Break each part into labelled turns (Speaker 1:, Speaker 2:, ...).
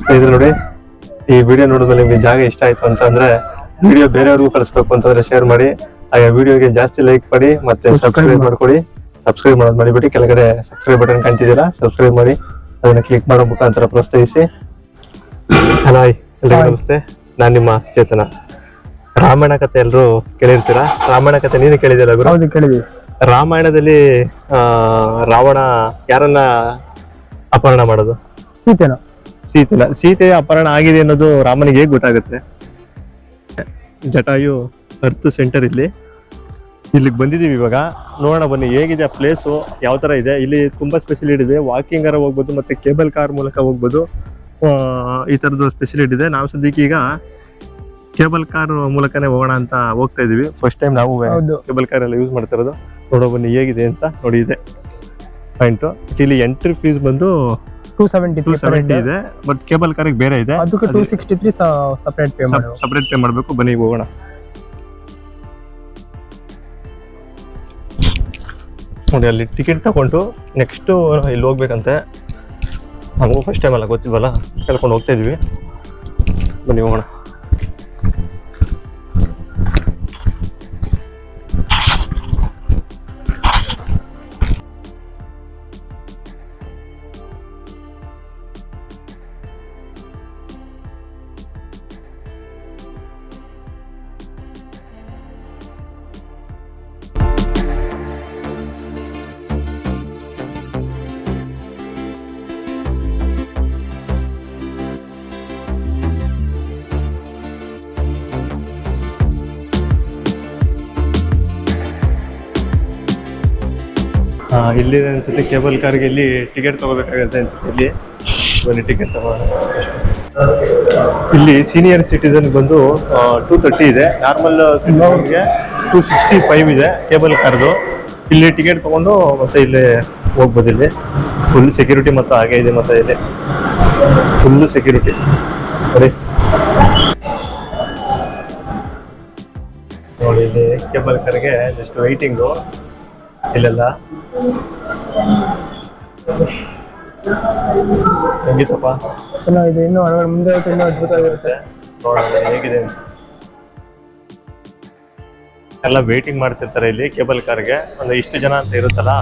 Speaker 1: ಸ್ನೇಹಿತರೆ ನೋಡಿ, ಈ ವಿಡಿಯೋ ನೋಡಿದ್ಮೇಲೆ ನಿಮ್ಗೆ ಜಾಗ ಇಷ್ಟ ಆಯ್ತು ಅಂತಂದ್ರೆ ವಿಡಿಯೋ ಬೇರೆಯವ್ರಿಗೂ ಕಳಿಸ್ಬೇಕು ಅಂತಂದ್ರೆ ಶೇರ್ ಮಾಡಿ, ಹಾಗೆ ವಿಡಿಯೋಗೆ ಜಾಸ್ತಿ ಲೈಕ್ ಮಾಡಿ, ಮತ್ತೆ ಸಬ್ಸ್ಕ್ರೈಬ್ ಮಾಡ್ಕೊಳ್ಳಿ. ಸಬ್ಸ್ಕ್ರೈಬ್ ಮಾಡೋದು ಮಾಡಿಬಿಟ್ಟು ಕೆಳಗಡೆ ಸಬ್ಸ್ಕ್ರೈಬ್ ಬಟನ್ ಕಾಣ್ತಿದ್ದೀರಾ, ಸಬ್ಸ್ಕ್ರೈಬ್ ಮಾಡಿ ಅದನ್ನ ಕ್ಲಿಕ್ ಮಾಡೋ ಮುಖಾಂತರ ಪ್ರೋತ್ಸಾಹಿಸಿ. ಹಾಯ್ ಎಲ್ಲರಿಗೂ ನಮಸ್ತೆ, ನಾನು ನಿಮ್ಮ ಚೇತನ. ರಾಮಾಯಣ ಕಥೆ ಎಲ್ಲರೂ ಕೇಳಿರ್ತೀರಾ? ರಾಮಾಯಣ ಕಥೆ ನೀನು ಕೇಳಿದಿಲ್ಲ ಗುರು?
Speaker 2: ಹೌದು, ಕೇಳಿದ್ವಿ.
Speaker 1: ರಾಮಾಯಣದಲ್ಲಿ ರಾವಣ ಯಾರನ್ನ ಅಪಹರಣ ಮಾಡೋದು? ಸೀತೆ ಅಪಹರಣ ಆಗಿದೆ ಅನ್ನೋದು ರಾಮನಿಗೆ ಹೇಗೆ ಗೊತ್ತಾಗುತ್ತೆ? ಜಟಾಯು ಅರ್ತ್ ಸೆಂಟರ್ ಇಲ್ಲಿಗೆ ಬಂದಿದೀವಿ ಇವಾಗ. ನೋಡೋಣ ಬನ್ನಿ ಹೇಗಿದೆ ಆ ಪ್ಲೇಸು, ಯಾವ ತರ ಇದೆ. ಇಲ್ಲಿ ತುಂಬಾ ಸ್ಪೆಷಲಿಟಿ ಇದೆ, ವಾಕಿಂಗ್ ಆರ ಹೋಗ್ಬೋದು, ಮತ್ತೆ ಕೇಬಲ್ ಕಾರ್ ಮೂಲಕ ಹೋಗ್ಬೋದು. ಈ ತರದ್ದು ಸ್ಪೆಷಲಿಟಿ ಇದೆ. ನಾವು ಸದ್ಯಕ್ಕೆ ಈಗ ಕೇಬಲ್ ಕಾರ್ ಮೂಲಕನೇ ಹೋಗೋಣ ಅಂತ ಹೋಗ್ತಾ ಇದೀವಿ. ಫಸ್ಟ್ ಟೈಮ್ ನಾವು ಕೇಬಲ್ ಕಾರ್ ಎಲ್ಲ ಯೂಸ್ ಮಾಡ್ತಾ ಇರೋದು. ನೋಡೋ ಬನ್ನಿ ಹೇಗಿದೆ ಅಂತ. ನೋಡಿ ಇದೆ ಪಾಯಿಂಟ್. ಇಲ್ಲಿ ಎಂಟ್ರಿ ಫೀಸ್ ಬಂದು 270 ಇದೆ, ಬಟ್ ಕೇಬಲ್ ಕಾರಿಗೆ ಬೇರೆ ಇದೆ.
Speaker 2: ಅದಕ್ಕೆ 263 ಸಪರೇಟ್
Speaker 1: ಪೇ ಮಾಡಬೇಕು. ಬನ್ನಿ ಹೋಗೋಣ. ನೋಡಿ ಅಲ್ಲಿ ಟಿಕೆಟ್ ತಗೊಂಡು ನೆಕ್ಸ್ಟ್ ಇಲ್ಲಿ ಹೋಗ್ಬೇಕಂತೆ. ನಮಗೂ ಫಸ್ಟ್ ಟೈಮ್ ಅಲ್ಲ, ಗೊತ್ತಿಲ್ವಲ್ಲ, ಕೇಳ್ಕೊಂಡು ಹೋಗ್ತಾ ಇದೀವಿ. ಬನ್ನಿ ಹೋಗೋಣ. ಇಲ್ಲಿ ಅನ್ಸುತ್ತೆ ಕೇಬಲ್ ಕಾರ್ಗೆ ಇಲ್ಲಿ ಟಿಕೆಟ್ ತಗೋಬೇಕಾಗುತ್ತೆ ಅನ್ಸುತ್ತೆ. ಇಲ್ಲಿ ಬನ್ನಿ ಟಿಕೆಟ್ ತಗೋಣ. ಇಲ್ಲಿ ಸೀನಿಯರ್ ಸಿಟಿಸನ್ ಬಂದು 230 ಇದೆ, ನಾರ್ಮಲ್ ಸಿಟಿಸನ್ಗೆ 265 ಇದೆ ಕೇಬಲ್ ಕಾರ್ದು. ಇಲ್ಲಿ ಟಿಕೆಟ್ ತಗೊಂಡು ಮತ್ತೆ ಇಲ್ಲಿ ಹೋಗ್ಬೋದು. ಇಲ್ಲಿ ಫುಲ್ ಸೆಕ್ಯೂರಿಟಿ ಮತ್ತು ಹಾಗೆ ಇದೆ, ಮತ್ತೆ ಇಲ್ಲಿ ಫುಲ್ ಸೆಕ್ಯೂರಿಟಿ. ನೋಡಿ ಇಲ್ಲಿ ಕೇಬಲ್ ಕಾರ್ಗೆ ಜಸ್ಟ್ ವೈಟಿಂಗು ಇಲ್ಲೆಲ್ಲ. ಹೆಂಗಿತ್ತಪ್ಪ?
Speaker 2: ಚೆನ್ನಾಗಿದೆ. ಇನ್ನು ಒಳಗಡೆ ಮುಂದೆ ಇನ್ನೂ ಅದ್ಭುತವಾಗಿರುತ್ತೆ.
Speaker 1: ನೋಡೋಣ ಹೇಗಿದೆ. ಎಲ್ಲ ವೇಟಿಂಗ್ ಮಾಡ್ತಿರ್ತಾರೆ ಇಲ್ಲಿ ಕೇಬಲ್ ಕಾರ್ಗೆ. ಒಂದು ಇಷ್ಟು ಜನ ಅಂತ ಇರುತ್ತಲ್ಲ,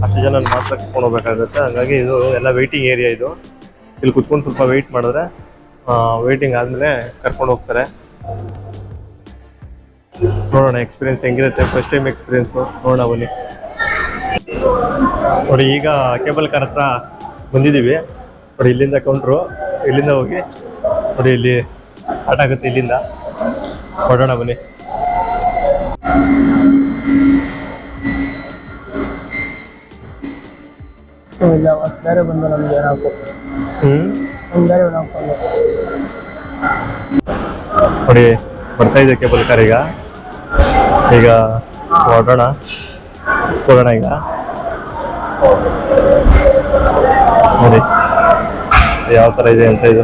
Speaker 1: ಅಷ್ಟು ಜನ ಮಾತ್ರ ಕರ್ಕೊಂಡು ಹೋಗ್ಬೇಕಾಗುತ್ತೆ. ಹಾಗಾಗಿ ಇದು ಎಲ್ಲ ವೇಟಿಂಗ್ ಏರಿಯಾ. ಇದು ಇಲ್ಲಿ ಕುತ್ಕೊಂಡು ಸ್ವಲ್ಪ ವೆಯ್ಟ್ ಮಾಡಿದ್ರೆ ವೇಟಿಂಗ್ ಆದ್ಮೇಲೆ ಕರ್ಕೊಂಡು ಹೋಗ್ತಾರೆ. ನೋಡೋಣ ಎಕ್ಸ್ಪೀರಿಯನ್ಸ್ ಹೆಂಗಿರುತ್ತೆ. First time experience. ನೋಡೋಣ ಬನ್ನಿ. ನೋಡಿ ಈಗ ಕೇಬಲ್ ಕಾರ್ ಹತ್ರ ಬಂದಿದ್ದೀವಿ. ನೋಡಿ ಇಲ್ಲಿಂದ ಕೌಂಟ್ರು, ಇಲ್ಲಿಂದ ಹೋಗಿ ನೋಡಿ ಇಲ್ಲಿ ಆಟ ಆಗುತ್ತೆ. ಇಲ್ಲಿಂದ ಹೊರಡೋಣ ಬನ್ನಿ.
Speaker 2: ಇಲ್ಲ ಬೇರೆ ಬಂದು ನಮಗೆ
Speaker 1: ನೋಡಿ ಬರ್ತಾ ಇದೆ ಕೇಬಲ್ ಕಾರ್. ಈಗ ಹೊರಡೋಣ, ಹೋಗೋಣ ಈಗ. ನೋಡಿ ಯಾವ ತರ ಇದೆ ಅಂತ. ಇದು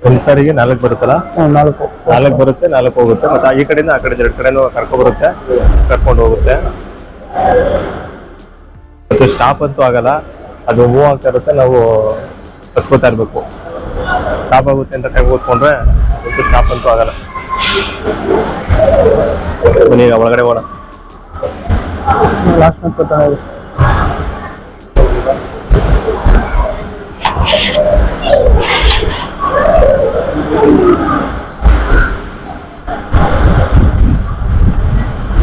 Speaker 1: ಒಂದು ಸಾರಿಗೆ 4 ಬರುತ್ತಲ್ಲ? 4 ಬರುತ್ತೆ, 4 ಹೋಗುತ್ತೆ. ಮತ್ತೆ ಈ ಕಡೆಯಿಂದ ಆ ಕಡೆ 2 ಕಡೆನೂ ಕರ್ಕೊಂಡು ಹೋಗುತ್ತೆ. ಮತ್ತು ಸ್ಟಾಪ್ ಅಂತೂ ಆಗಲ್ಲ, ಅದು ಮೂವ್ ಆಗ್ತಾ ಇರುತ್ತೆ. ನಾವು ಕರ್ಕೋತಾ ಇರ್ಬೇಕು. ಸ್ಟಾಪ್ ಆಗುತ್ತೆ ಅಂತ ಕೈ ಕೂತ್ಕೊಂಡ್ರೆ ಮತ್ತು ಸ್ಟಾಪ್ ಅಂತೂ ಆಗಲ್ಲ. ಬನ್ನಿ ಈಗ ಒಳಗಡೆ ಹೋಗೋಣ.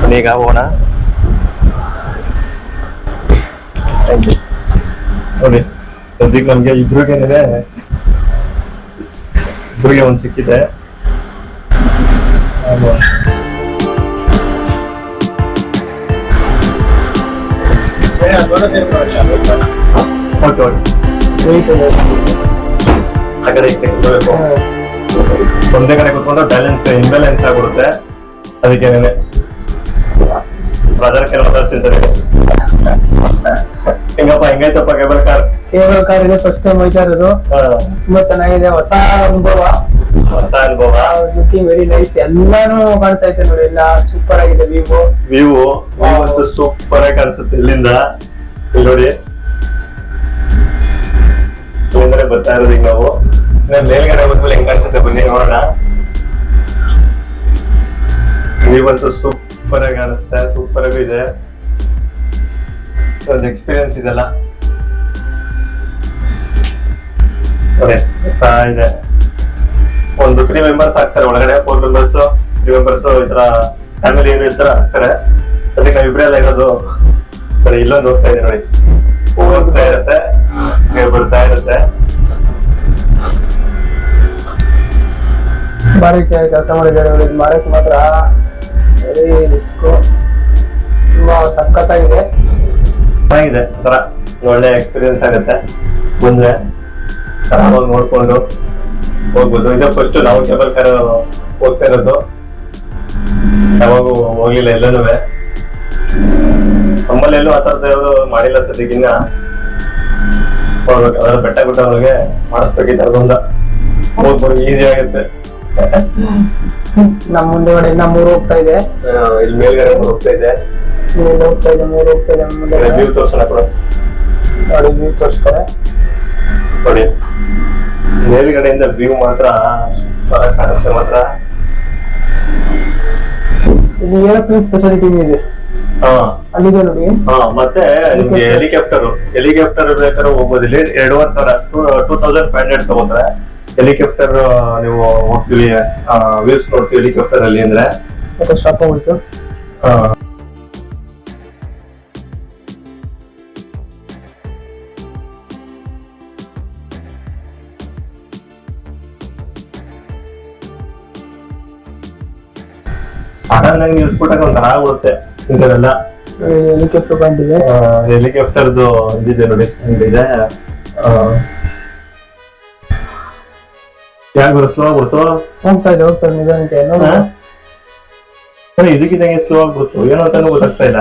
Speaker 1: ಬನ್ನಿ ಈಗ ಹೋಗೋಣ. ನೋಡಿ ಸದ್ಯಕ್ಕೆ ನಮ್ಗೆ ಇಬ್ರಿಗೆ ಒಂದು ಸಿಕ್ಕಿದೆ. ಒಂದೇ ಕಡೆ ಕುತ್ಕೊಂಡ್ರೆ ಬ್ಯಾಲೆನ್ಸ್ ಇಂಬ್ಯಾಲೆನ್ಸ್ ಆಗ್ಬಿಡುತ್ತೆ. ಅದಕ್ಕೆ ಅದಕ್ಕೆ ಮಾತಾಡ್ತಿದ್ದಾರೆ. ಹೆಂಗಪ್ಪ ಹೆಂಗೈತಪ್ಪ ಕೇಬಲ್ ಕಾರ್ ಇದೆ. ಫಸ್ಟ್ ಟೈಮ್ ಹೋಯ್ತಾ ಇರೋದು. ತುಂಬಾ ಚೆನ್ನಾಗಿದೆ, ಹೊಸ ಅನುಭವ. ಹೊಸ ಅನುಭವ.
Speaker 2: Looking very nice. ಎಲ್ಲಾನು ಕಾಣ್ತಾ ಐತೆ ನೋಡಿ, ಎಲ್ಲ ಸೂಪರ್ ಆಗಿದೆ ವ್ಯೂ.
Speaker 1: ವ್ಯೂ ಅಂತೂ ಸೂಪರ್ ಆಗಿ ಕಾಣಿಸುತ್ತೆ ಇಲ್ಲಿಂದ. ಇಲ್ಲಿ ನೋಡಿ, ಇಲ್ಲಿಂದಲೇ ಬರ್ತಾ ಇರೋದು ಈಗ ನಾವು. ಮೇಲ್ಗಡೆ ಬಂದ್ಮೇಲೆ ಹೆಂಗ್ ಕಾಣಿಸುತ್ತೆ ಬನ್ನಿ ನೋಡೋಣ. ವ್ಯೂ ಅಂತೂ ಸೂಪರ್ ಆಗಿ ಕಾಣಿಸುತ್ತೆ, ಸೂಪರ್ ಆಗಿ ಇದೆ. ಒಂದು ಎಕ್ಸ್ಪೀರಿಯನ್ಸ್ ಇದೆಲ್ಲ ಇದೆ. ಒಂದು 3 ಮೆಂಬರ್ಸ್ ಆಗ್ತಾರೆ ಒಳಗಡೆ, 4 ಮೆಂಬರ್ಸ್ 3 ಮೆಂಬರ್ಸ್ ಈ ತರ ಫ್ಯಾಮಿಲಿ ಏನು ಇರ್ತಾರೆ ಆಗ್ತಾರೆ. ಅದಕ್ಕೆ ನಾವ್ ಇಬ್ರೆಲ್ಲ ಇರೋದು. ನೋಡಿ ಇಲ್ಲೊಂದು ಹೋಗ್ತಾ ಇದೆ ನೋಡಿ, ಹೋಗ್ತಾ ಇರುತ್ತೆ, ಬರ್ತಾ ಇರುತ್ತೆ.
Speaker 2: ಮಾರಕ್ಕೆ ಕೆಲಸ ಮಾಡಿದ್ದಾರೆ ನೋಡಿ. ಮಾರಕ್ಕೆ ಮಾತ್ರ ವೆರಿ ರಿಸ್ಕ್, ತುಂಬಾ ಸಖತ್ತಾಗಿದೆ.
Speaker 1: ಚೆನ್ನಾಗಿದೆ, ಒಂಥರ ಒಳ್ಳೆ ಎಕ್ಸ್ಪೀರಿಯನ್ಸ್ ಆಗುತ್ತೆ. ಬಂದ್ರೆ ಆರಾಮಾಗಿ ನೋಡ್ಕೊಂಡು ಹೋಗ್ಬೋದು. ಇದು ಫಸ್ಟ್ ನಾವು ಕೇಬಲ್ ಕಾರ್ ಹೋಗ್ತಾ ಇರೋದು, ಯಾವಾಗೂ ಹೋಗ್ಲಿಲ್ಲ ಎಲ್ಲನೂ. ನಮ್ಮಲ್ಲಿ ಎಲ್ಲೂ ಆ ಥರದ್ದು ಯಾವುದು ಮಾಡಿಲ್ಲ ಸದ್ಯಕ್ಕಿನ್ನ. ಹೋಗ್ಬೇಕು, ಅದರ ಬೆಟ್ಟ ಗುಡ್ಡಗಳಿಗೆ ಮಾಡಿಸ್ಬೇಕಿತ್ತು, ಅದೊಂದು ಹೋಗ್ಬೋದು, ಈಸಿ ಆಗುತ್ತೆ.
Speaker 2: ನಮ್ಮ ಮುಂದೆಗಡೆ ಇನ್ನ 3 ಹೋಗ್ತಾ ಇದೆ.
Speaker 1: ಇಲ್ಲಿ ಮೇಲ್ಗಡೆ ಹೋಗ್ತಾ ಇದೆ,
Speaker 2: 3 ಹೋಗ್ತಾ ಇದೆ, 3 ಹೋಗ್ತಾ ಇದೆ. ಮುಂದೆ
Speaker 1: ವ್ಯೂ ತೋರ್ಸೋಣ ಕೂಡ
Speaker 2: ನೋಡಿ, ವ್ಯೂ ತೋರಿಸ್ತಾರೆ
Speaker 1: ನೋಡಿ. ಮೇಲ್ಗಡೆಯಿಂದ ವ್ಯೂ ಮಾತ್ರ ಕಾಣುತ್ತೆ ಮಾತ್ರ.
Speaker 2: ಇಲ್ಲಿ ಏರೋಪ್ಲೇನ್ ಸ್ಪೆಷಾಲಿಟಿ ಇದೆ. ಅಲ್ಲಿಗೆ ನೋಡಿ.
Speaker 1: ಮತ್ತೆ ನಿಮ್ಗೆ ಹೆಲಿಕಾಪ್ಟರ್ ಬೇಕಾದ್ರೆ ಹೋಗ್ಬೋದು. ಇಲ್ಲಿ 2,500 2,500 ತಗೋತಾರೆ ಹೆಲಿಕಾಪ್ಟರ್. ನೀವು ಹೋಗ್ತೀವಿ, ವ್ಯೂಸ್ ನೋಡ್ತೀವಿ ಹೆಲಿಕಾಪ್ಟರ್ ಅಲ್ಲಿ ಅಂದ್ರೆ.
Speaker 2: ಮತ್ತೆ ಸ್ಟಾಪ್ ಹೋಗ್ಬಿಟ್ಟು
Speaker 1: ಸಡನ್ ಆಗಿ ನಿಲ್ಸ್ಬಿಟ್ಟಾಗ ಒಂಥರ ಆಗ್ಬಿಡುತ್ತೆ ಇಂಥವೆಲ್ಲ.
Speaker 2: ಹೆಲಿಕಾಪ್ಟರ್ ಪಾಯಿಂಟ್ ಇದೆ.
Speaker 1: ಹೆಲಿಕಾಪ್ಟರ್ದು ಇದಿದೆ ನೋಡಿ, ಇದೆ. ಯಾಕೆ ಸ್ಲೋ ಆಗ್ಬಿಡ್ತು?
Speaker 2: ಹೋಗ್ತಾ ಇದೆ ನಿಧಾನಕ್ಕೆ.
Speaker 1: ಇದಕ್ಕಿದಂಗೆ ಸ್ಲೋ ಆಗ್ಬಿಡ್ತು, ಏನೋ ಅಂತಾನು ಗೊತ್ತಾಗ್ತಾ ಇಲ್ಲ.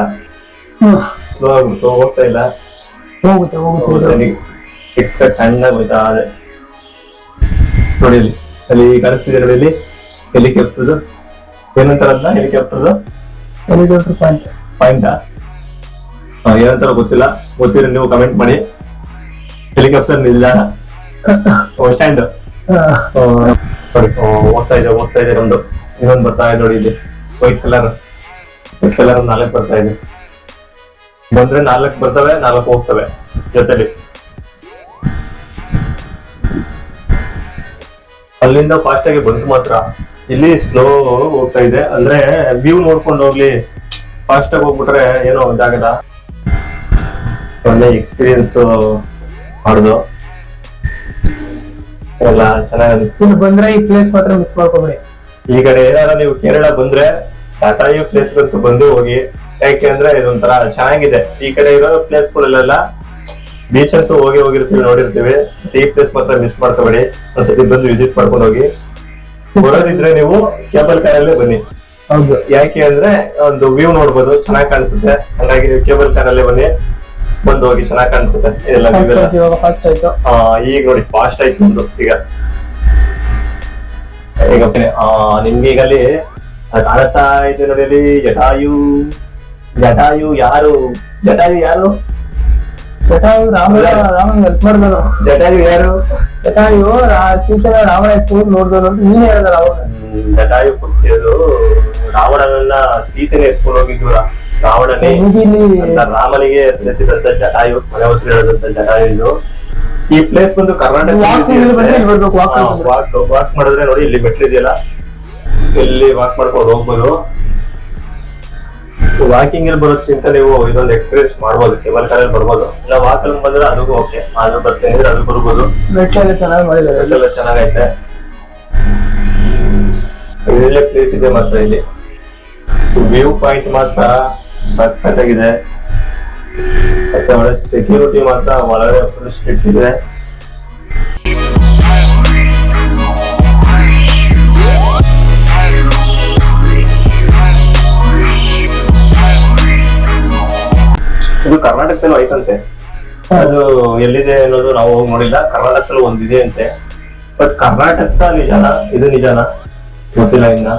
Speaker 1: ಸ್ಲೋ ಆಗ್ಬಿಡ್ತು, ಹೋಗ್ತಾ ಇಲ್ಲ.
Speaker 2: ಹೋಗುತ್ತೆ
Speaker 1: ಚಿಕ್ಕ ಸಣ್ಣಾಗಿ ಹೋಯ್ತಾ ಅದೇ ನೋಡಿ. ಅಲ್ಲಿ ಕಾಣಿಸ್ತಿದೆ ನೋಡಿ, ಇಲ್ಲಿ ಹೆಲಿಕಾಪ್ಟರ್ ಏನಂತಾರಲ್ಲ, ಹೆಲಿಕಾಪ್ಟರ್ ಪಾಯಿಂಟ್ ಏನಂತಾರ ಗೊತ್ತಿಲ್ಲ, ಗೊತ್ತಿರೋ ನೀವು ಕಮೆಂಟ್ ಮಾಡಿ. ಹೆಲಿಕಾಪ್ಟರ್ ನಿಲ್ದಾಣ, ಸ್ಟ್ಯಾಂಡ್ ನೋಡಿ. ಹೋಗ್ತಾ ಇದೆ ಒಂದು, ಇನ್ನೊಂದು ಬರ್ತಾ ಇದೆ ನೋಡಿ. ಇಲ್ಲಿ ವೈಟ್ ಕಲರ್ 4 ಬರ್ತಾ ಇದೆ. ಬಂದ್ರೆ 4 ಬರ್ತವೆ, 4 ಹೋಗ್ತವೆ ಜೊತೆಲಿ. ಅಲ್ಲಿಂದ ಫಾಸ್ಟ್ ಆಗಿ ಬಂತು ಮಾತ್ರ. ಇಲ್ಲಿ ಸ್ಲೋ ಹೋಗ್ತಾ ಇದೆ, ಅಂದ್ರೆ ವ್ಯೂ ನೋಡ್ಕೊಂಡು ಹೋಗ್ಲಿ. ಫಾಸ್ಟ್ ಆಗಿ ಹೋಗ್ಬಿಟ್ರೆ ಏನೋ ಇದಾಗಲ್ಲ. ಒಳ್ಳೆ ಎಕ್ಸ್ಪೀರಿಯನ್ಸ್ ಮಾಡುದು ಎಲ್ಲ ಚೆನ್ನಾಗಿ ಅನಿಸ್ತು.
Speaker 2: ಬಂದ್ರೆ ಈ ಪ್ಲೇಸ್ ಮಾತ್ರ ಮಿಸ್ ಮಾಡ್ಕೊಬೇಡಿ.
Speaker 1: ಈ ಕಡೆ ಏನಾರ ನೀವು ಕೇರಳ ಬಂದ್ರೆ ಟಾಟಾಯು ಪ್ಲೇಸ್ ಗಂತೂ ಬಂದು ಹೋಗಿ. ಯಾಕೆ ಅಂದ್ರೆ ಇದೊಂಥರ ಚೆನ್ನಾಗಿದೆ. ಈ ಕಡೆ ಇರೋ ಪ್ಲೇಸ್ ಗಳಲ್ಲೆಲ್ಲ ಬೀಚ್ ಅಂತೂ ಹೋಗಿರ್ತೀವಿ, ನೋಡಿರ್ತೀವಿ. ಈ ಪ್ಲೇಸ್ ಮಾತ್ರ ಮಿಸ್ ಮಾಡ್ಕೋಬೇಡಿ. ಒಂದ್ಸತಿ ಬಂದು ವಿಸಿಟ್ ಮಾಡ್ಕೊಂಡು ಹೋಗಿ. ಬರೋದಿದ್ರೆ ನೀವು ಕೇಬಲ್ ಕಾರಲ್ಲೇ ಬನ್ನಿ.
Speaker 2: ಹೌದು,
Speaker 1: ಯಾಕೆ ಅಂದ್ರೆ ಒಂದು ವ್ಯೂ ನೋಡ್ಬೋದು, ಚೆನ್ನಾಗಿ ಕಾಣಿಸುತ್ತೆ. ಹಂಗಾಗಿ ನೀವು ಕೇಬಲ್ ಕಾರಲ್ಲೇ ಬನ್ನಿ, ಬಂದು ಹೋಗಿ, ಚೆನ್ನಾಗಿ ಕಾಣಿಸುತ್ತೆ ಎಲ್ಲ.
Speaker 2: ಫಾಸ್ಟ್ ಆಯ್ತು.
Speaker 1: ಈಗ ನೋಡಿ ಫಾಸ್ಟ್ ಆಯ್ತು ಒಂದು. ಈಗ ನಿಮ್ಗೆ ಈಗ ಅಲ್ಲಿ ಕಾಣಿಸ್ತಾ ಇದೆ ನೋಡಿ, ಅಲ್ಲಿ ಜಟಾಯು ಯಾರು?
Speaker 2: ರಾಮನ್ ಹೆಲ್ಪ್ ಮಾಡಿದ್ರು.
Speaker 1: ಜಟಾಯು ಯಾರು?
Speaker 2: ಜಟಾಯು ಸೀತೆನ ರಾವಣ ಎತ್ಕೊಂಡು ನೋಡಿದ್ರು ಅಂತ ನೀನ್ ಹೇಳಿದಾರ.
Speaker 1: ಜಟಾಯು ಕುರ್ಸಿಯೋದು ರಾವಣನನ್ನ ಸೀತೆನೆ ಎತ್ಕೊಂಡು ಹೋಗಿದ್ರು. ರಾವಣನೇ ರಾಮನಿಗೆ ತಿಳಿಸಿದಂತ ಜಟಾಯು, ಮನೆ ಹೊಸರು ಹೇಳಿದಂತ ಜಟಾಯು ಇದು. ಈ ಪ್ಲೇಸ್ ಬಂದು ಕರ್ನಾಟಕ. ವಾಕ್ ಮಾಡಿದ್ರೆ ನೋಡಿ, ಇಲ್ಲಿ ಮೆಟ್ಲು ಇದೆಯಲ್ಲ, ಇಲ್ಲಿ ವಾಕ್ ಮಾಡ್ಕೊಂಡು ಹೋಗ್ಬೋದು. ವಾಕಿಂಗ್ ಅಲ್ಲಿ ಬರೋದ್ಕಿಂತ ನೀವು ಇದೊಂದು ಎಕ್ಸ್ಪೀರಿಯನ್ಸ್ ಮಾಡ್ಬೋದು. ಕೇಬಲ್ ಕಾರಲ್ಲಿ ಬರ್ಬೋದು, ಇಲ್ಲ ವಾಕ್ ಅಲ್ಲಿ ಬಂದ್ರೆ ಅದಕ್ಕೂ ಓಕೆ. ಅದು ಬರ್ತೀನಿ ಅಂದ್ರೆ ಅದು ಬರ್ಬೋದು.
Speaker 2: ಮೆಟ್ಲೆಲ್ಲ ಚೆನ್ನಾಗಿ ಮಾಡಿದ್ದಾರೆ,
Speaker 1: ಮೆಟ್ಲೆಲ್ಲ ಚೆನ್ನಾಗೈತೆ. ಒಳ್ಳೆ ಪ್ಲೇಸ್ ಇದೆ ಮಾತ್ರ. ಇಲ್ಲಿ ವ್ಯೂ ಪಾಯಿಂಟ್ ಮಾತ್ರ ಸಖತ್ತಾಗಿದೆ. ಮತ್ತೆ ಒಳ್ಳೆ ಸೆಕ್ಯೂರಿಟಿ ಮಾತ್ರ ಒಳಗಡೆ ಫುಲ್ ಸ್ಟ್ರಿಕ್ಟ್ ಇದೆ. ಇದು ಕರ್ನಾಟಕದಲ್ಲೂ ಐತಂತೆ. ಅದು ಎಲ್ಲಿದೆ ಅನ್ನೋದು ನಾವು ಹೋಗಿ ನೋಡಿಲ್ಲ. ಕರ್ನಾಟಕದಲ್ಲೂ ಒಂದಿದೆ ಅಂತೆ. ಬಟ್ ಕರ್ನಾಟಕ ನಿಜಾನ ಇದು ನಿಜಾನ ಗೊತ್ತಿಲ್ಲ ಇನ್ನ.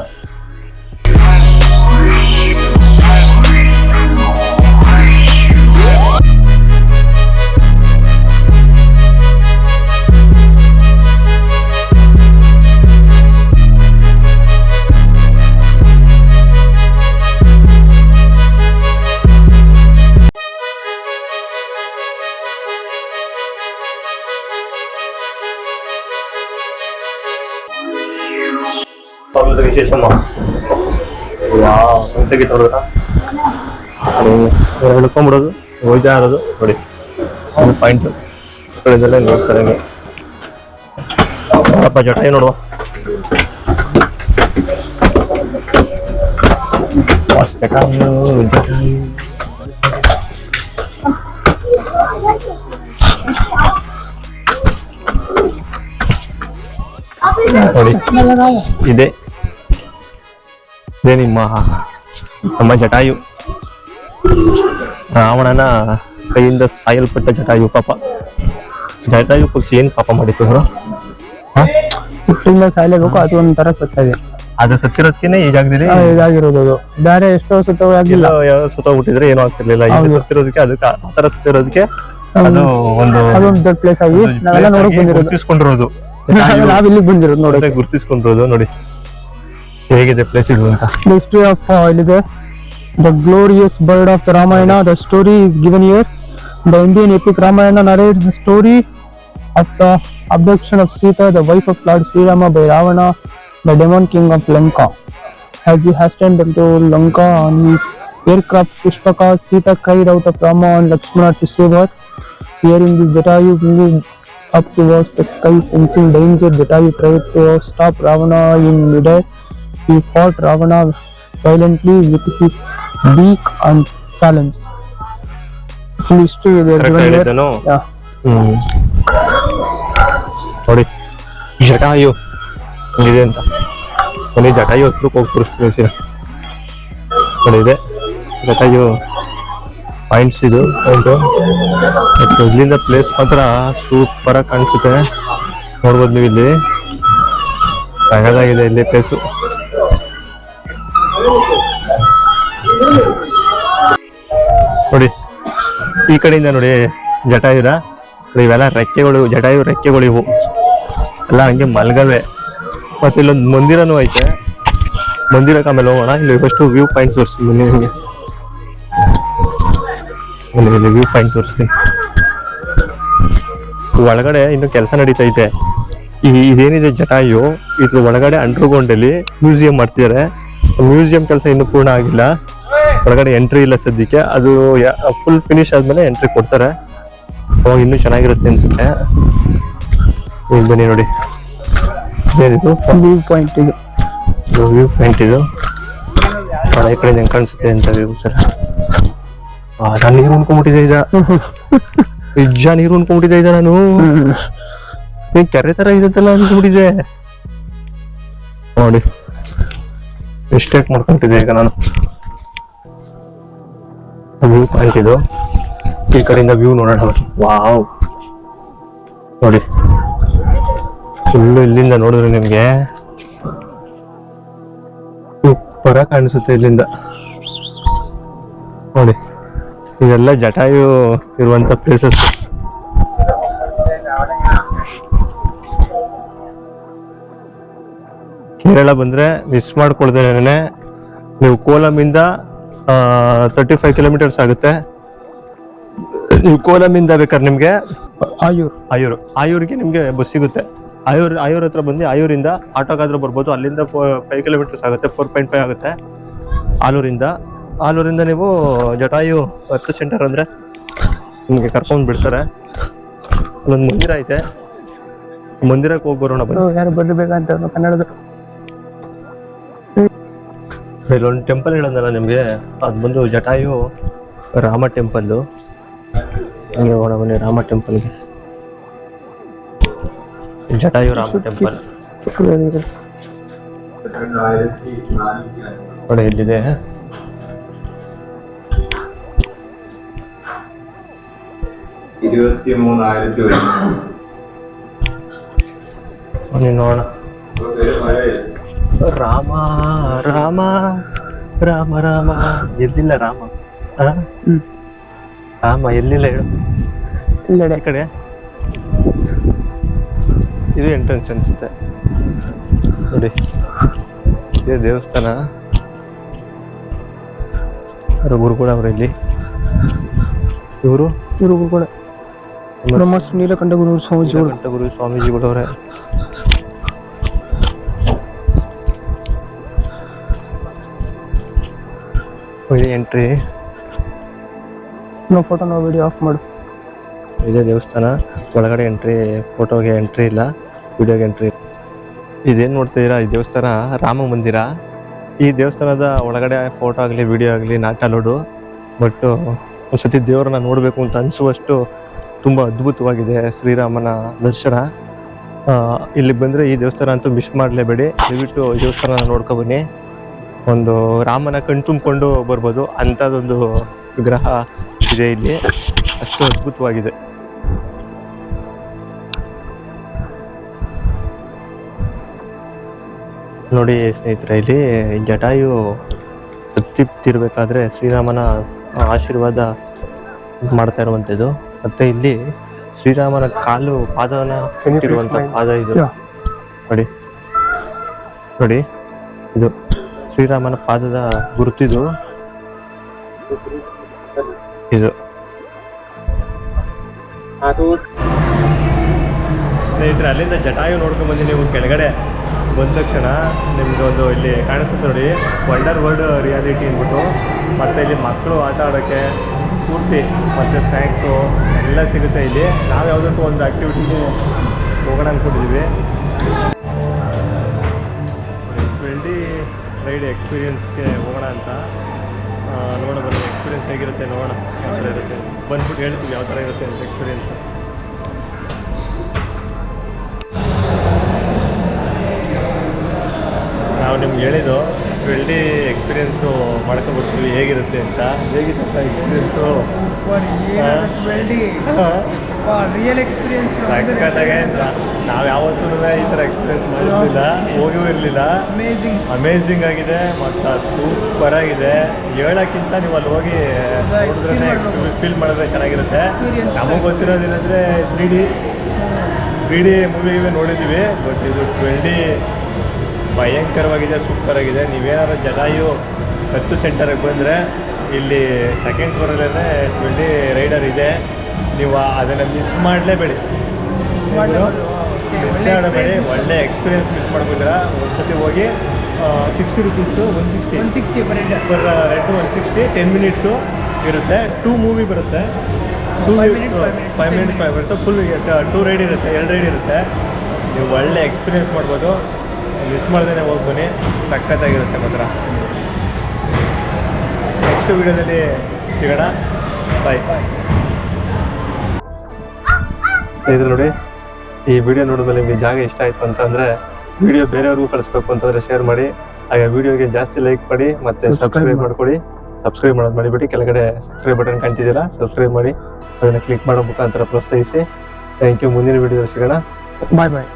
Speaker 1: Pablo de viಶೇಷ ತೆಗಿತ ಹೇಳ್ಕೊಂಬಿಡೋದು ಹೋಯ್ತಾ ಇರೋದು ನೋಡಿ ಒಂದು ಪಾಯಿಂಟ್ ಕಡೆದೆಲ್ಲ ನೋಡ್ತಾರೆ ಅಪ್ಪ ಜಟಾಯಿ ನೋಡುವ ನೋಡಿ ಇದೆ ನಮ್ಮ ಜಟಾಯು ರಾವಣನ ಕೈಯಿಂದ ಸಾಯಲ್ಪಟ್ಟ ಜಟಾಯು ಪಾಪ. ಜಟಾಯು ಪಕ್ಷಿ ಏನ್ ಪಾಪ ಮಾಡಿತ್ತು ಅವರು
Speaker 2: ಹುಟ್ಟಿಂದ ಸಾಯ್ಲೇಬೇಕು, ಅದು ಒಂಥರ ಸತ್ತದೆ.
Speaker 1: ಅದು ಸತ್ತಿರೋದಕ್ಕೇನೆ ಈ ಜಾಗದಲ್ಲಿ
Speaker 2: ಇದಾಗಿರೋದು. ಅದು ಬೇರೆ ಎಷ್ಟೋ ಸುತ್ತವಾಗಿಲ್ಲ,
Speaker 1: ಸುತ್ತೋಗ್ಬಿಟ್ಟಿದ್ರೆ ಏನೂ ಆಗ್ತಿರ್ಲಿಲ್ಲ. ಈಗ ಸತ್ತಿರೋದಕ್ಕೆ ಅದಕ್ಕೆ ಆತರ ಸತ್ತಿರೋದಕ್ಕೆ ಅದು ಒಂದು
Speaker 2: ದೊಡ್ಡ ಪ್ಲೇಸ್ ಆಗಿ ನಾವೆಲ್ಲ ನೋಡಕ್ ಬಂದಿರೋದು,
Speaker 1: ಗುರ್ತಿಸ್ಕೊಂಡಿರೋದು.
Speaker 2: ನಾವ್ ಇಲ್ಲಿ ಬಂದಿರೋದು ನೋಡೋಕೆ,
Speaker 1: ಗುರ್ತಿಸ್ಕೊಂಡಿರೋದು. ನೋಡಿ ಹೇಗಿದೆ ಪ್ಲೇಸ್ ಇದು ಅಂತ.
Speaker 2: ಹಿಸ್ಟ್ರಿ ಆಫ್ ಇಲ್ಲಿದೆ. The glorious bird of the Ramayana, the story is given here. The Indian EPIC Ramayana narrates the story of the abduction of Sita, the wife of Lord Sri Rama, by Ravana, the demon king of Lanka. As he hastened into Lanka on his aircraft Pushpaka, Sita cried out of Rama and Lakshmana to save her. Hearing this, Jatayu moved up towards the sky, sensing danger. Jatayu tried to stop Ravana in midair. He fought Ravana violently with his beak and talons. Full history is given here. Yeah.
Speaker 1: ನೋಡಿ ಜಟಾಯು ಇದೆ ಅಂತ ನೋಡಿ. ಜಟಾಯು ಹತ್ರ ಹೋಗಿ ತೋರಿಸ್ತೀನಿ ನೋಡಿ. ಇದೆ Jatayu points ಇದು ಒಂದು. ಇಲ್ಲಿಂದ ಪ್ಲೇಸ್ ಮಾತ್ರ ಸೂಪರ್ ಆಗಿ ಕಾಣಿಸುತ್ತೆ, ನೋಡ್ಬೋದು ನೀವು. ಇಲ್ಲಿ ಸಗದಾಗಿದೆ ಇಲ್ಲಿ ಪ್ಲೇಸು. ನೋಡಿ ಈ ಕಡೆಯಿಂದ ನೋಡಿ ಜಟಾಯುರ ಇವೆಲ್ಲ ರೆಕ್ಕೆಗಳು, ಜಟಾಯು ರೆಕ್ಕೆಗಳು ಇವು ಎಲ್ಲ ಹಂಗೆ ಮಲ್ಗವೆ. ಮತ್ತೆ ಇಲ್ಲೊಂದು ಮಂದಿರನೂ ಐತೆ, ಮಂದಿರಕ್ಕೆ ಆಮೇಲೆ ಹೋಗೋಣ. ಇಲ್ಲಿ ಫಸ್ಟ್ ವ್ಯೂ ಪಾಯಿಂಟ್ ತೋರಿಸ್ತೀನಿ ನಿಮಗೆ. ಇಲ್ಲಿ ವ್ಯೂ ಪಾಯಿಂಟ್ ತೋರಿಸ್ತೀನಿ. ಒಳಗಡೆ ಇನ್ನು ಕೆಲಸ ನಡೀತೈತೆ. ಇದೇನಿದೆ ಜಟಾಯು, ಇದ್ರ ಒಳಗಡೆ ಅಂಡರ್ಗ್ರೌಂಡ್ ಅಲ್ಲಿ ಮ್ಯೂಸಿಯಂ ಮಾಡ್ತಿದ್ದಾರೆ. ಮ್ಯೂಸಿಯಂ ಕೆಲಸ ಇನ್ನೂ ಪೂರ್ಣ ಆಗಿಲ್ಲ, ಒಳಗಡೆ ಎಂಟ್ರಿ ಇಲ್ಲ ಸದ್ಯಕ್ಕೆ. ಅದು ಫುಲ್ ಫಿನಿಶ್ ಆದ್ಮೇಲೆ ಎಂಟ್ರಿ ಕೊಡ್ತಾರೆ, ಅವಾಗ ಇನ್ನೂ ಚೆನ್ನಾಗಿರುತ್ತೆ ಅನ್ಸುತ್ತೆ. ಈಗ ಬನ್ನಿ ನೋಡಿ, ಏನಿದು
Speaker 2: ವ್ಯೂ ಪಾಯಿಂಟ್. ಇದು
Speaker 1: ವ್ಯೂ ಪಾಯಿಂಟ್. ಇದು ಈ ಕಡೆ ಹೆಂಗೆ ಕಾಣಿಸುತ್ತೆ ಅಂತ ವ್ಯೂ ಸರ್. ನಾನು ನೀರು ಉಣ್ಕೊಂಡ್ಬಿಟ್ಟಿದೆ ಇದ, ನಿಜ ನೀರು ಉಣ್ಕೊಂಡ್ಬಿಟ್ಟಿದೆ ಇದ. ನಾನು ಕೆರೆ ತರ ಇರುತ್ತಲ್ಲ ಅನ್ಕೊಂಡ್ಬಿಟ್ಟಿದೆ ನೋಡಿ. ಮಿಸ್ಟೇಕ್ ಮಾಡ್ಕೊಂಡ್ಬಿಟ್ಟಿದೆ ಈಗ ನಾನು. ವ್ಯೂ ಪಾಯಿಂಟ್ ಇದು. ಈ ಕಡೆಯಿಂದ ವ್ಯೂ ನೋಡೋಣ. ವಾವ್ ನೋಡಿ, ಫುಲ್ಲು ಇಲ್ಲಿಂದ ನೋಡಿದ್ರೆ ನಿಮ್ಗೆ ಸೂಪರ್ ಆಗಿ ಕಾಣಿಸುತ್ತೆ ಇಲ್ಲಿಂದ ನೋಡಿ. ಇದೆಲ್ಲ ಜಟಾಯು ಇರುವಂತ ಪ್ಲೇಸಸ್. ಕೇರಳ ಬಂದ್ರೆ ಮಿಸ್ ಮಾಡ್ಕೊಳ್ದೇನೆ ನೀವು ಕೋಲಮಿಂದ 35 ಕಿಲೋಮೀಟರ್ಸ್ ಆಗುತ್ತೆ. ನೀವು ಕೋಲಮಿಂದ ಬೇಕಾದ್ರೆ ನಿಮ್ಗೆ ಆಯೂರ್ಗೆ ನಿಮ್ಗೆ ಬಸ್ ಸಿಗುತ್ತೆ. ಆಯೂರ್ ಹತ್ರ ಬಂದು ಆಯೂರಿಂದ ಆಟೋಗಾದ್ರೂ ಬರ್ಬೋದು. ಅಲ್ಲಿಂದ 5 ಕಿಲೋಮೀಟರ್ಸ್ ಆಗುತ್ತೆ, 4.5 ಆಗುತ್ತೆ. ಆಲೂರಿಂದ ನೀವು ಜಟಾಯು ಅರ್ತ್ ಸೆಂಟರ್ ಅಂದ್ರೆ ನಿಮ್ಗೆ ಕರ್ಕೊಂಡ್ ಬಿಡ್ತಾರೆ. ಅಲ್ಲೊಂದು ಮಂದಿರ ಐತೆ, ಮಂದಿರಕ್ಕೆ ಹೋಗಿ ಬರೋಣ ಬನ್ನಿ.
Speaker 2: ಯಾರು ಬರ್ಬೇಕಂತ ಕನ್ನಡದ
Speaker 1: ಇಲ್ಲೊಂದು ಟೆಂಪಲ್ ಹೇಳೋದಲ್ಲ ನಿಮ್ಗೆ, ಅದು ಬಂದು ಜಟಾಯು ರಾಮ ಟೆಂಪಲ್. ಹಂಗೆ ಹೋಗೋಣ ಬನ್ನಿ ರಾಮ ಟೆಂಪಲ್ಗೆ. ಜಟಾಯು ರಾಮ ಟೆಂಪಲ್ ನೋಡಿ ಎಲ್ಲಿದೆ. ನೀನು ನೋಡೋಣ. ರಾಮ ರಾಮ ರಾಮ ರಾಮ ಎಲ್ಲಿಲ್ಲ ರಾಮ. ಆ? ರಾಮ ಎಲ್ಲಿಲ್ಲ ಹೇಳು.
Speaker 2: ಇಲ್ಲೆಡೆ
Speaker 1: ಈ ಕಡೆ ಇದು ಎಂಟ್ರೆನ್ಸ್ ಅನ್ಸುತ್ತೆ ನೋಡಿ. ಇದೇ ದೇವಸ್ಥಾನ. ಯಾರೋ ಗುರುಗಳು ಅವ್ರ ಇಲ್ಲಿ. ಇವರು
Speaker 2: ಕೂಡ ಬ್ರಹ್ಮಶ್ರೀ ನೀಲಕಂಠ ಗುರು ಸ್ವಾಮೀಜಿಗಳು.
Speaker 1: ಗುರು ಸ್ವಾಮೀಜಿಗಳು ಅವರೇ. Entry.
Speaker 2: No photo no video off ಮಾಡು.
Speaker 1: ಇದೇ ದೇವಸ್ಥಾನ. ಒಳಗಡೆ ಎಂಟ್ರಿ, ಫೋಟೋಗೆ ಎಂಟ್ರಿ ಇಲ್ಲ, ವಿಡಿಯೋಗೆ ಎಂಟ್ರಿ. ಇದೇನು ನೋಡ್ತಿದ್ದೀರಾ, ಈ ದೇವಸ್ಥಾನ ರಾಮ ಮಂದಿರ. ಈ ದೇವಸ್ಥಾನದ ಒಳಗಡೆ ಫೋಟೋ ಆಗಲಿ ವಿಡಿಯೋ ಆಗಲಿ ನಾಟ್ ಅಲೋಡು. ಬಟ್ ಒಂದ್ಸತಿ ದೇವರನ್ನ ನೋಡಬೇಕು ಅಂತ ಅನಿಸುವಷ್ಟು ತುಂಬ ಅದ್ಭುತವಾಗಿದೆ ಶ್ರೀರಾಮನ ದರ್ಶನ. ಇಲ್ಲಿಗೆ ಬಂದರೆ ಈ ದೇವಸ್ಥಾನ ಅಂತೂ ಮಿಸ್ ಮಾಡಲೇಬೇಡಿ. ದಯವಿಟ್ಟು ಈ ದೇವಸ್ಥಾನ ನೋಡ್ಕೊಬನ್ನಿ. ಒಂದು ರಾಮನ ಕಣ್ತುಂಬಿಕೊಂಡು ಬರ್ಬೋದು ಅಂಥದ್ದೊಂದು ವಿಗ್ರಹ ಇದೆ ಇಲ್ಲಿ. ಅಷ್ಟು ಅದ್ಭುತವಾಗಿದೆ. ನೋಡಿ ಸ್ನೇಹಿತರೆ, ಇಲ್ಲಿ ಜಟಾಯು ಸತ್ತಿರ್ಬೇಕಾದ್ರೆ ಶ್ರೀರಾಮನ ಆಶೀರ್ವಾದ ಮಾಡ್ತಾ ಇರುವಂಥದ್ದು. ಮತ್ತೆ ಇಲ್ಲಿ ಶ್ರೀರಾಮನ ಪಾದವನ್ನ ಇಟ್ಟಿರುವಂತ ಪಾದ ಇದು ನೋಡಿ. ನೋಡಿ, ಇದು ಶ್ರೀರಾಮನ ಪಾದದ ಗುರುತಿದು ಇದು. ಸ್ನೇಹಿತರೆ, ಅಲ್ಲಿಂದ ಜಟಾಯು ನೋಡ್ಕೊಂಡ್ ಬಂದು ನೀವು ಕೆಳಗಡೆ ಬಂದ ತಕ್ಷಣ ನಿಮ್ಗೆ ಒಂದು ಇಲ್ಲಿ ಕಾಣಿಸುತ್ತೆ ನೋಡಿ, ವಂಡರ್ ವರ್ಲ್ಡ್ ರಿಯಾಲಿಟಿ ಅಂದ್ಬಿಟ್ಟು. ಮತ್ತು ಇಲ್ಲಿ ಮಕ್ಕಳು ಆಟ ಆಡೋಕ್ಕೆ ಪೂರ್ತಿ ಮತ್ತು ಸ್ನ್ಯಾಕ್ಸು ಎಲ್ಲ ಸಿಗುತ್ತೆ ಇಲ್ಲಿ. ನಾವು ಯಾವುದಕ್ಕೂ ಒಂದು ಆ್ಯಕ್ಟಿವಿಟಿಗೆ ಹೋಗೋಣ ಅಂದ್ಕೊಂಡಿದ್ದೀವಿ. 20 ರೈಡ್ ಎಕ್ಸ್ಪೀರಿಯನ್ಸ್ಗೆ ಹೋಗೋಣ ಅಂತ. ನೋಡೋಣ ಬನ್ನಿ, ಎಕ್ಸ್ಪೀರಿಯನ್ಸ್ ಹೇಗಿರುತ್ತೆ ನೋಡೋಣ. ಯಾವ ಥರ ಇರುತ್ತೆ ಬಂದ್ಬಿಟ್ಟು ಹೇಳ್ತೀವಿ ಯಾವ ಥರ ಇರುತ್ತೆ ಅಂತ ಎಕ್ಸ್ಪೀರಿಯನ್ಸ್. ನಾವು ನಿಮ್ಗೆ ಹೇಳಿದ್ದು 20 ಎಕ್ಸ್ಪೀರಿಯೆನ್ಸು ಮಾಡ್ಕೊಬಿಡ್ತೀವಿ ಹೇಗಿರುತ್ತೆ ಅಂತ. ಹೇಗಿತ್ತು ಎಕ್ಸ್ಪೀರಿಯೆನ್ಸು?
Speaker 2: Real experience
Speaker 1: ಸಕ್ಕತ್ತಾಗೆ. ನಾವು ಯಾವತ್ತೂ ಈ ಥರ ಎಕ್ಸ್ಪೀರಿಯೆನ್ಸ್ ಮಾಡಿರಲಿಲ್ಲ, ಹೋಗಿಯೂ ಇರಲಿಲ್ಲ. ಅಮೇಝಿಂಗ್ ಆಗಿದೆ ಮತ್ತು ಸೂಪರ್ ಆಗಿದೆ. ಹೇಳೋಕ್ಕಿಂತ ನೀವು ಅಲ್ಲಿ ಹೋಗಿ ನೋಡಿದ್ರೆ ಫೀಲ್ ಮಾಡಿದ್ರೆ ಚೆನ್ನಾಗಿರುತ್ತೆ. ನಮಗೆ ಗೊತ್ತಿರೋದೇನೆಂದರೆ 3D ಮೂವಿಗೆ ನೋಡಿದ್ದೀವಿ. ಬಟ್ ಇದು 20 ಭಯಂಕರವಾಗಿದೆ, ಸೂಪರ್ ಆಗಿದೆ. ನೀವೇನಾದ್ರು ಜಟಾಯು ಖರ್ಚು ಸೆಂಟರ್ಗೆ ಬಂದರೆ ಇಲ್ಲಿ ಸೆಕೆಂಡ್ ಫ್ಲೋರಲ್ಲೇ 20 ರೈಡರ್ ಇದೆ. ನೀವು ಅದನ್ನು ಮಿಸ್ ಮಾಡಲೇಬೇಡಿ. ಮಿಸ್ ಮಾಡಬೇಡಿ. ಒಳ್ಳೆ ಎಕ್ಸ್ಪೀರಿಯೆನ್ಸ್ ಮಿಸ್ ಮಾಡ್ಬೋದಿರಾ. ಒಂದ್ಸತಿ ಹೋಗಿ 60 ರೂಪೀಸು 160 ಪರ್ ರೆಡ್ 160 10 ಮಿನಿಟ್ಸು ಇರುತ್ತೆ. 2 ಮೂವಿ ಬರುತ್ತೆ. 5 ಮಿನಿಟ್ಸ್ ಬರುತ್ತೆ. ಫುಲ್ 2 ರೈಡ್ ಇರುತ್ತೆ, 2 ರೈಡ್ ಇರುತ್ತೆ. ನೀವು ಒಳ್ಳೆ ಎಕ್ಸ್ಪೀರಿಯೆನ್ಸ್ ಮಾಡ್ಬೋದು. ಮಿಸ್ ಮಾಡ್ದೇ ಹೋಗಿ ಬನ್ನಿ, ಸಖತ್ತಾಗಿರುತ್ತೆ ಮಾತ್ರ. ನೆಕ್ಸ್ಟ್ ವಿಡಿಯೋದಲ್ಲಿ ಸಿಗೋಣ. ಬಾಯ್. ಸ್ನೇಹಿತರೆ ನೋಡಿ, ಈ ವಿಡಿಯೋ ನೋಡಿದ್ಮೇಲೆ ನಿಮಗೆ ಜಾಗ ಇಷ್ಟ ಆಯಿತು ಅಂತಂದರೆ ವಿಡಿಯೋ ಬೇರೆಯವ್ರಿಗೂ ಕಳಿಸ್ಬೇಕು ಅಂತಂದರೆ ಶೇರ್ ಮಾಡಿ. ಹಾಗೆ ವಿಡಿಯೋಗೆ ಜಾಸ್ತಿ ಲೈಕ್ ಮಾಡಿ ಮತ್ತು ಸಬ್ಸ್ಕ್ರೈಬ್ ಮಾಡ್ಕೊಳ್ಳಿ. ಸಬ್ಸ್ಕ್ರೈಬ್ ಮಾಡೋದು ಮಾಡಿಬಿಟ್ಟು ಕೆಳಗಡೆ ಸಬ್ಸ್ಕ್ರೈಬ್ ಬಟನ್ ಕಾಣ್ತಿದ್ದೀರಾ, ಸಬ್ಸ್ಕ್ರೈಬ್ ಮಾಡಿ ಅದನ್ನು ಕ್ಲಿಕ್ ಮಾಡೋ ಮುಖಾಂತರ ಪ್ರೋತ್ಸಾಹಿಸಿ. Thank you. ಮುಂದಿನ ವಿಡಿಯೋದಲ್ಲಿ ಸಿಗೋಣ.
Speaker 2: ಬಾಯ್.